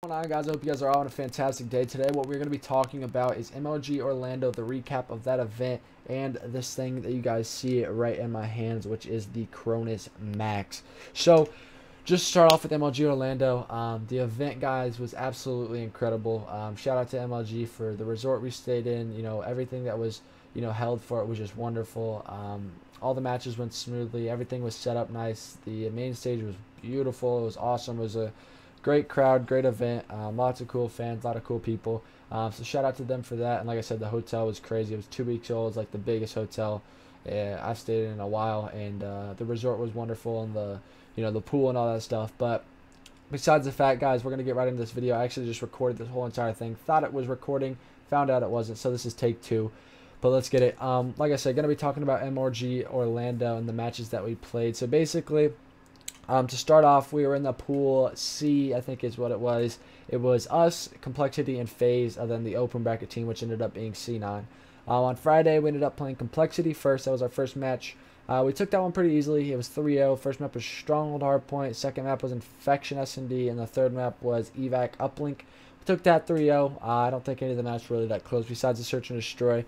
What's going on, guys? I hope you guys are all having a fantastic day today. What we're going to be talking about is MLG Orlando, the recap of that event, and this thing that you guys see right in my hands, which is the Chronus Max. So, just to start off with MLG Orlando, the event, guys, was absolutely incredible. Shout out to MLG for the resort we stayed in. You know, everything that was, held for it was just wonderful. All the matches went smoothly. Everything was set up nice. The main stage was beautiful. It was awesome. It was a great crowd, great event, lots of cool fans, a lot of cool people. So shout out to them for that. And like I said, the hotel was crazy. It was 2 weeks old. It's like the biggest hotel I've stayed in a while. And the resort was wonderful, and the pool and all that stuff. But besides the fact, guys, we're gonna get right into this video. I actually just recorded this whole entire thing. Thought it was recording, found out it wasn't. So this is take 2. But let's get it. Like I said, gonna be talking about MLG Orlando and the matches that we played. So basically, to start off, we were in the pool C, I think is what it was. It was us, Complexity, and FaZe, and then the open bracket team, which ended up being C9. On Friday, we ended up playing Complexity first. That was our first match. We took that one pretty easily. It was 3-0. First map was Stronghold Hardpoint. Second map was Infection S&D, and the third map was Evac Uplink. We took that 3-0. I don't think any of the maps were really that close besides the Search and Destroy.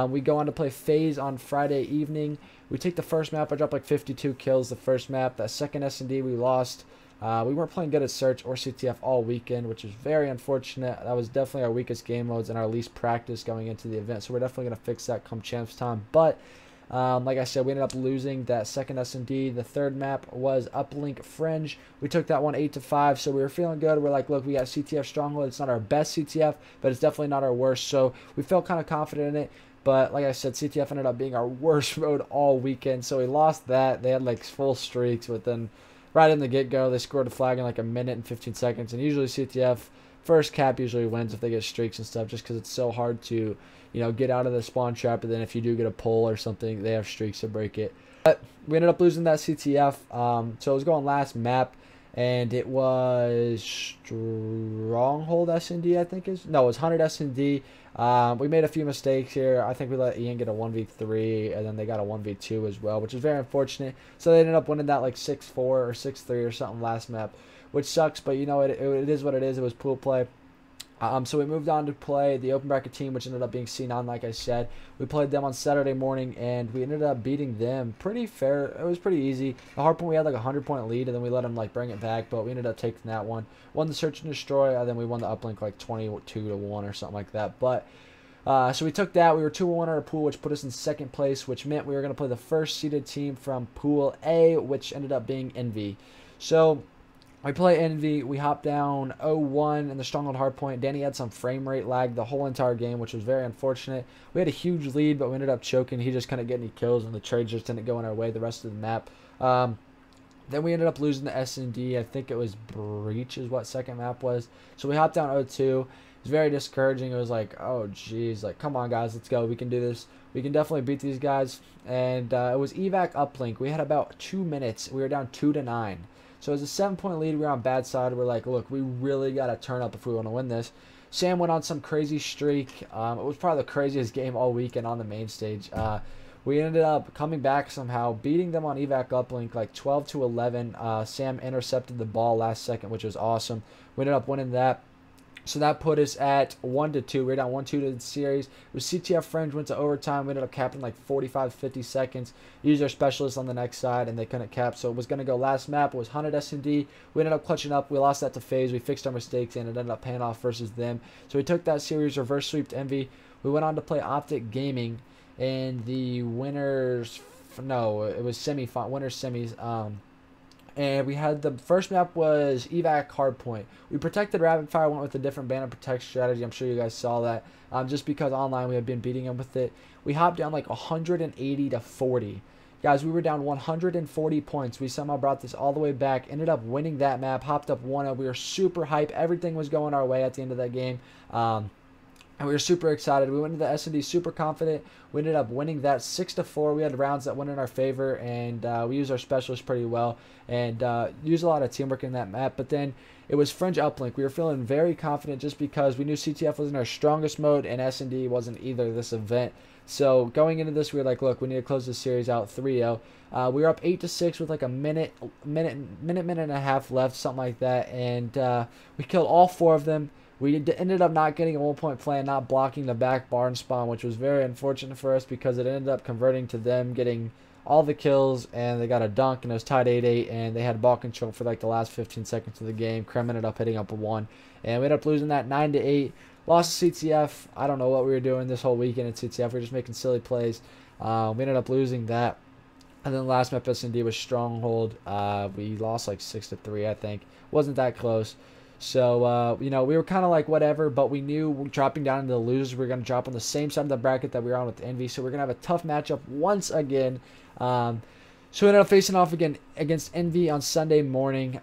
We go on to play FaZe on Friday evening. We take the first map. I dropped like 52 kills the first map. That second S&D we lost. We weren't playing good at Search or CTF all weekend, which is very unfortunate. That was definitely our weakest game modes and our least practice going into the event. So we're definitely going to fix that come champs time. But like I said, we ended up losing that second S&D. The third map was Uplink Fringe. We took that one 8-5, so we were feeling good. We're like, look, we got CTF Stronghold. It's not our best CTF, but it's definitely not our worst. So we felt kind of confident in it. But like I said, CTF ended up being our worst mode all weekend. So we lost that. They had like full streaks, but then right in the get-go, they scored a flag in like a minute and 15 seconds. And usually CTF, first cap usually wins if they get streaks and stuff, just because it's so hard to, get out of the spawn trap. And then if you do get a pull or something, they have streaks to break it. But we ended up losing that CTF. So it was going last map. And it was Stronghold S&D, I think is. No, it was 100 S&D. We made a few mistakes here. I think we let Ian get a 1v3, and then they got a 1v2 as well, which is very unfortunate. So they ended up winning that like 6-4 or 6-3 or something last map, which sucks. But it is what it is. It was pool play. So we moved on to play the open bracket team, which ended up being C9, like I said. We played them on Saturday morning, and we ended up beating them pretty fair. It was pretty easy. The hardpoint, we had like a 100-point lead, and then we let them like bring it back, but we ended up taking that one. Won the Search and Destroy, and then we won the uplink like 22-1 or something like that. But so we took that. We were 2-1 in our pool, which put us in second place, which meant we were going to play the first seeded team from Pool A, which ended up being Envy. So we play Envy. We hop down 0-1 in the Stronghold Hardpoint. Danny had some frame rate lag the whole entire game, which was very unfortunate. We had a huge lead, but we ended up choking. He just couldn't get any kills, and the trades just didn't go in our way the rest of the map. Then we ended up losing the S&D. I think it was Breach is what second map was. So we hopped down 0-2. It was very discouraging. It was like, oh, geez. Like, come on, guys. Let's go. We can do this. We can definitely beat these guys. And it was Evac Uplink. We had about 2 minutes. We were down 2-9. So it was a 7-point lead. We were on bad side. We're like, look, we really got to turn up if we want to win this. Sam went on some crazy streak. It was probably the craziest game all weekend on the main stage. We ended up coming back somehow, beating them on Evac Uplink like 12-11. Sam intercepted the ball last second, which was awesome. We ended up winning that. So that put us at 1-2. We were down 1-2 to the series. It was CTF Fringe, went to overtime. We ended up capping like 45-50 seconds. Used our specialists on the next side, and they couldn't cap. So it was going to go last map. It was 100 S&D. We ended up clutching up. We lost that to FaZe. We fixed our mistakes, and it ended up paying off versus them. So we took that series, reverse sweeped Envy. We went on to play Optic Gaming, and the winners, no, it was winners semis. And we had the first map was Evac Hardpoint. We protected Rapid Fire, went with a different ban and protect strategy. I'm sure you guys saw that. Just because online we had been beating them with it. We hopped down like 180-40. Guys, we were down 140 points. We somehow brought this all the way back. Ended up winning that map. Hopped up 1-0. We were super hype. Everything was going our way at the end of that game. and we were super excited. We went into the S&D super confident. We ended up winning that 6-4. We had rounds that went in our favor, and we used our specialists pretty well and used a lot of teamwork in that map. But then it was Fringe Uplink. We were feeling very confident just because we knew CTF was in our strongest mode and S&D wasn't either this event. So going into this, we were like, look, we need to close this series out 3-0. We were up 8-6 with like a minute and a half left, something like that, and we killed all 4 of them. We ended up not getting a 1-point play and not blocking the back barn spawn, which was very unfortunate for us because it ended up converting to them getting all the kills, and they got a dunk, and it was tied 8-8, and they had ball control for like the last 15 seconds of the game. Krem ended up hitting up a 1, and we ended up losing that 9-8. Lost to CTF. I don't know what we were doing this whole weekend at CTF. We were just making silly plays. We ended up losing that. And then the last map S&D was Stronghold. We lost like 6-3, I think. Wasn't that close. So, you know, we were kind of like whatever, but we knew dropping down into the losers, we were going to drop on the same side of the bracket that we were on with Envy. So we're going to have a tough matchup once again. So we ended up facing off again against Envy on Sunday morning.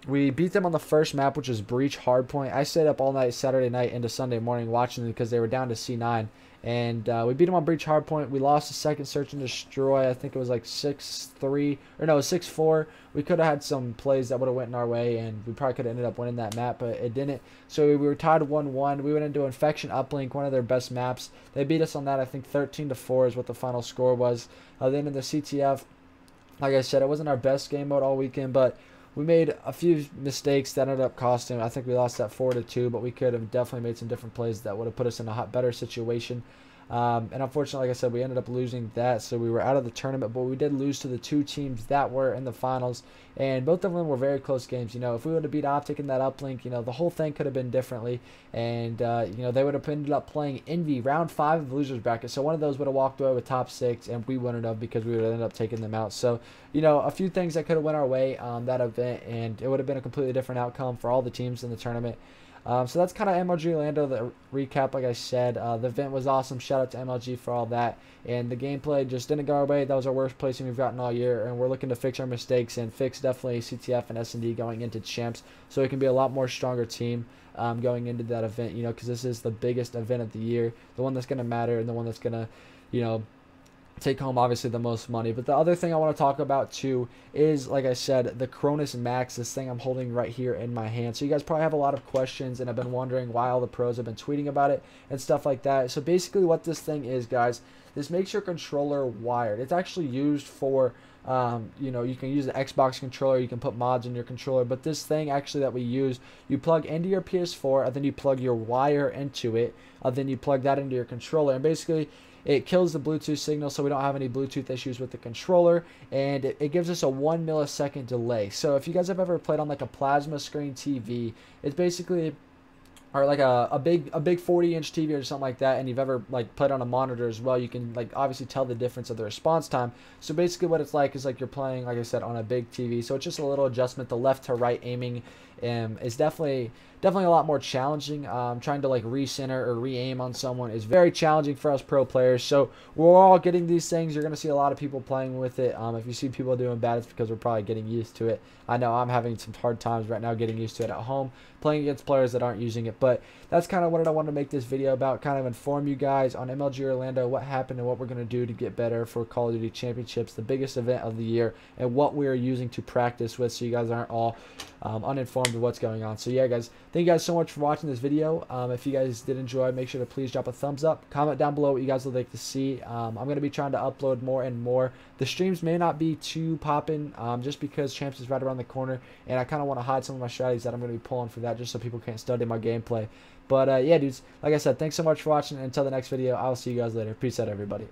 We beat them on the first map, which was Breach Hardpoint. I stayed up all night Saturday night into Sunday morning watching them because they were down to C9. And we beat them on Breach Hardpoint. We lost the second Search and Destroy. I think it was like 6-3. Or no, 6-4. We could have had some plays that would have went in our way, and we probably could have ended up winning that map, but it didn't. So we were tied 1-1. We went into Infection Uplink, one of their best maps. They beat us on that. I think 13-4 is what the final score was. Then in the CTF, like I said, it wasn't our best game mode all weekend, but we made a few mistakes that ended up costing. I think we lost that 4-2, but we could have definitely made some different plays that would have put us in a better situation. And unfortunately, like I said, we ended up losing that, so we were out of the tournament, but we did lose to the 2 teams that were in the finals, and both of them were very close games. You know, if we would have beat Optic in that uplink, you know, the whole thing could have been differently, and, you know, they would have ended up playing Envy round 5 of the losers bracket, so one of those would have walked away with top 6, and we wouldn't have because we would have ended up taking them out. So, you know, a few things that could have went our way on that event, and it would have been a completely different outcome for all the teams in the tournament. So that's kind of MLG Orlando, the recap, like I said. The event was awesome. Shout out to MLG for all that. And the gameplay just didn't go our way. That was our worst placing we've gotten all year. And we're looking to fix our mistakes and fix definitely CTF and S&D going into champs. So it can be a lot more stronger team going into that event, you know, because this is the biggest event of the year. The one that's going to matter and the one that's going to, you know, take home obviously the most money. But the other thing I want to talk about too is, like I said, the Chronus Max, this thing I'm holding right here in my hand. So you guys probably have a lot of questions and have been wondering why all the pros have been tweeting about it and stuff like that. So basically what this thing is, guys, this makes your controller wired. It's actually used for you know, you can use the Xbox controller, you can put mods in your controller, but this thing actually that we use, you plug into your PS4 and then you plug your wire into it, then you plug that into your controller, and basically it kills the Bluetooth signal, so we don't have any Bluetooth issues with the controller, and it gives us a 1 millisecond delay. So if you guys have ever played on like a plasma screen TV, it's basically, or like a big 40-inch TV or something like that, and you've ever like played on a monitor as well, you can like obviously tell the difference of the response time. So basically what it's like is like you're playing, like I said, on a big TV. So it's just a little adjustment. The left to right aiming is definitely a lot more challenging. Trying to like recenter or re-aim on someone is very challenging for us pro players. So we're all getting these things. You're going to see a lot of people playing with it. If you see people doing bad, it's because we're probably getting used to it. I know I'm having some hard times right now getting used to it at home, playing against players that aren't using it. But that's kind of what I wanted to make this video about, kind of inform you guys on MLG Orlando, what happened and what we're going to do to get better for Call of Duty Championships, the biggest event of the year, and what we are using to practice with, so you guys aren't all uninformed of what's going on. So yeah, guys, thank you guys so much for watching this video. If you guys did enjoy, make sure to please drop a thumbs up, comment down below what you guys would like to see. I'm going to be trying to upload more and more. The streams may not be too popping just because champs is right around the corner, and I kind of want to hide some of my strategies that I'm going to be pulling for that, just so people can't study my gameplay. But yeah, dudes, like I said, thanks so much for watching, and until the next video, I'll see you guys later. Peace out, everybody.